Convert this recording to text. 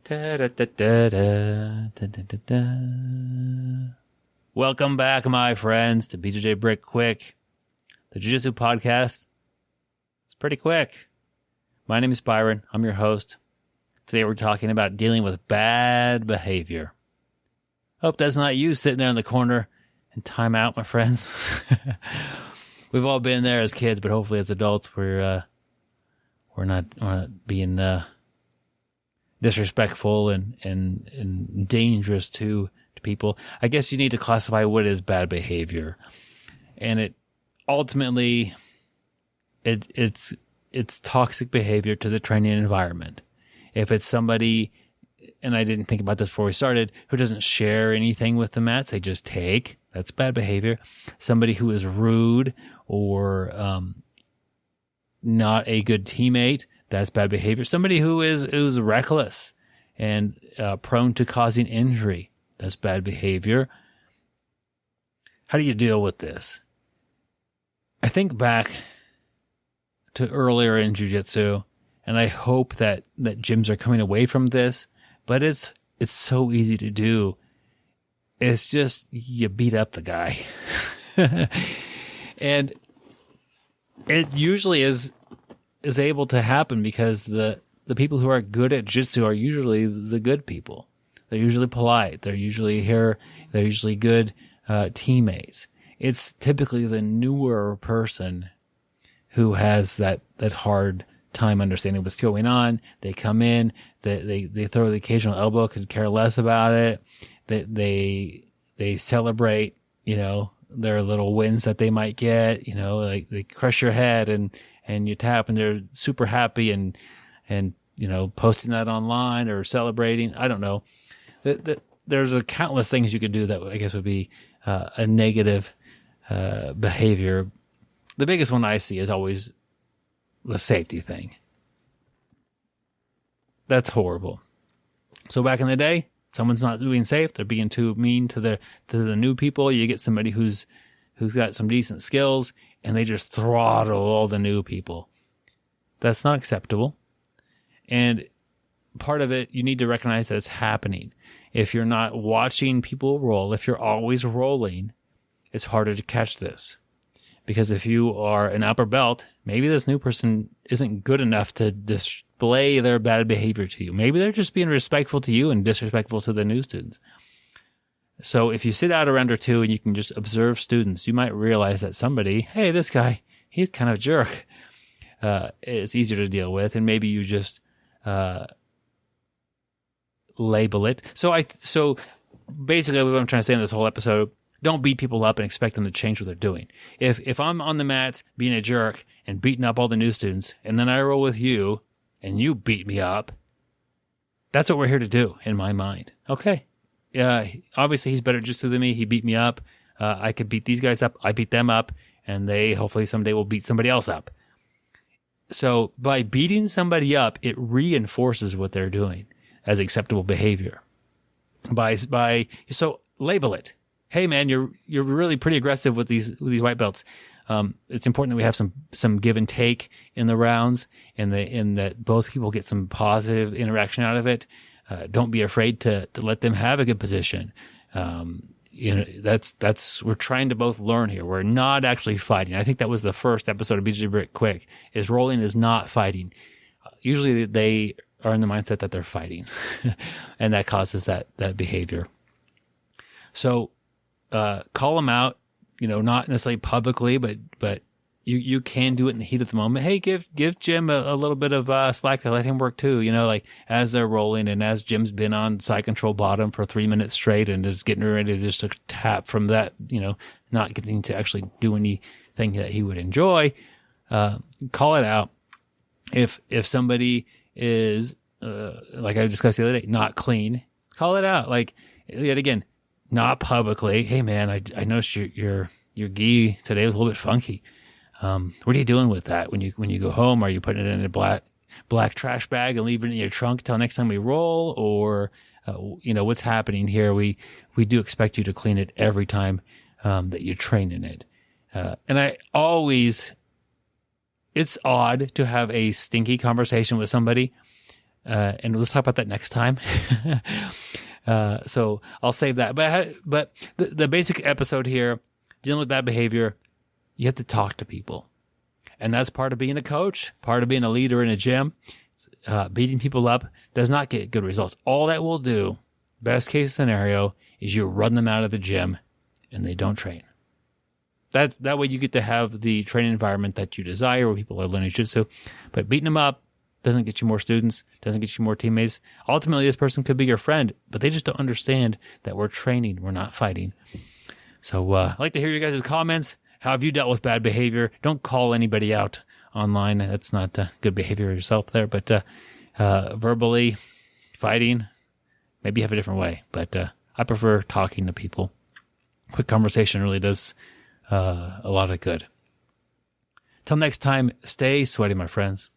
Welcome back, my friends, to Bjjbrick Quick, the Jiu-Jitsu podcast. It's pretty quick. My name is Byron. I'm your host. Today we're talking about dealing with bad behavior. Hope that's not you sitting there in the corner in timeout, my friends. We've all been there as kids, but hopefully as adults we're not being disrespectful and dangerous to people. I guess you need to classify what is bad behavior, and it ultimately it's toxic behavior to the training environment. If it's somebody, and I didn't think about this before we started, who doesn't share anything with the mats, they just take, that's bad behavior. Somebody who is rude or not a good teammate, that's bad behavior. Somebody who is reckless and prone to causing injury, that's bad behavior. How do you deal with this? I think back to earlier in jiu-jitsu, and I hope that gyms are coming away from this, but it's so easy to do. It's just you beat up the guy. And it usually is able to happen because the people who are good at jiu-jitsu are usually the good people. They're usually polite. They're usually they're usually good teammates. It's typically the newer person who has that hard time understanding what's going on. They come in, they throw the occasional elbow, could care less about it. They celebrate, their little wins that they might get, like they crush your head and you tap and they're super happy and posting that online or celebrating. I don't know. There's a countless things you could do that I guess would be a negative behavior. The biggest one I see is always the safety thing. That's horrible. So back in the day, someone's not being safe, they're being too mean to the new people. You get somebody who's got some decent skills and they just throttle all the new people. That's not acceptable. And part of it, you need to recognize that it's happening. If you're not watching people roll, if you're always rolling, it's harder to catch this. Because if you are an upper belt, maybe this new person isn't good enough to display their bad behavior to you. Maybe they're just being respectful to you and disrespectful to the new students. So if you sit out a round or two and you can just observe students, you might realize that somebody, hey, this guy, he's kind of a jerk. It's easier to deal with, and maybe you just label it. So basically what I'm trying to say in this whole episode, don't beat people up and expect them to change what they're doing. If I'm on the mat being a jerk and beating up all the new students, and then I roll with you and you beat me up, that's what we're here to do in my mind. Okay. Obviously he's better jiu-jitsu than me. He beat me up. I could beat these guys up. I beat them up, and they hopefully someday will beat somebody else up. So by beating somebody up, it reinforces what they're doing as acceptable behavior. So label it. Hey man, you're really pretty aggressive with these white belts. It's important that we have some give and take in the rounds, and that both people get some positive interaction out of it. Don't be afraid to let them have a good position. That's we're trying to both learn here. We're not actually fighting. I think that was the first episode of Bjjbrick Quick. Is rolling is not fighting. Usually they are in the mindset that they're fighting, and that causes that behavior. So call them out. Not necessarily publicly, but you can do it in the heat of the moment. Hey, give Jim a little bit of slack to let him work too. Like as they're rolling, and as Jim's been on side control bottom for 3 minutes straight and is getting ready to just tap from that, not getting to actually do anything that he would enjoy. Call it out. If somebody is like I discussed the other day, not clean, call it out. Like yet again, not publicly. Hey man, I noticed your gi today was a little bit funky. What are you doing with that when you go home? Are you putting it in a black trash bag and leaving it in your trunk till next time we roll? Or, what's happening here? We do expect you to clean it every time, that you train in it. And it's odd to have a stinky conversation with somebody. and let's talk about that next time. So I'll save that. But the basic episode here, dealing with bad behavior, you have to talk to people. And that's part of being a coach, part of being a leader in a gym. Beating people up does not get good results. All that will do, best case scenario, is you run them out of the gym and they don't train. That way you get to have the training environment that you desire where people are learning jiu-jitsu. But beating them up doesn't get you more students, doesn't get you more teammates. Ultimately, this person could be your friend, but they just don't understand that we're training, we're not fighting. So I'd like to hear your guys' comments. How have you dealt with bad behavior? Don't call anybody out online. That's not good behavior yourself there. But verbally, fighting, maybe you have a different way. But I prefer talking to people. Quick conversation really does a lot of good. Till next time, stay sweaty, my friends.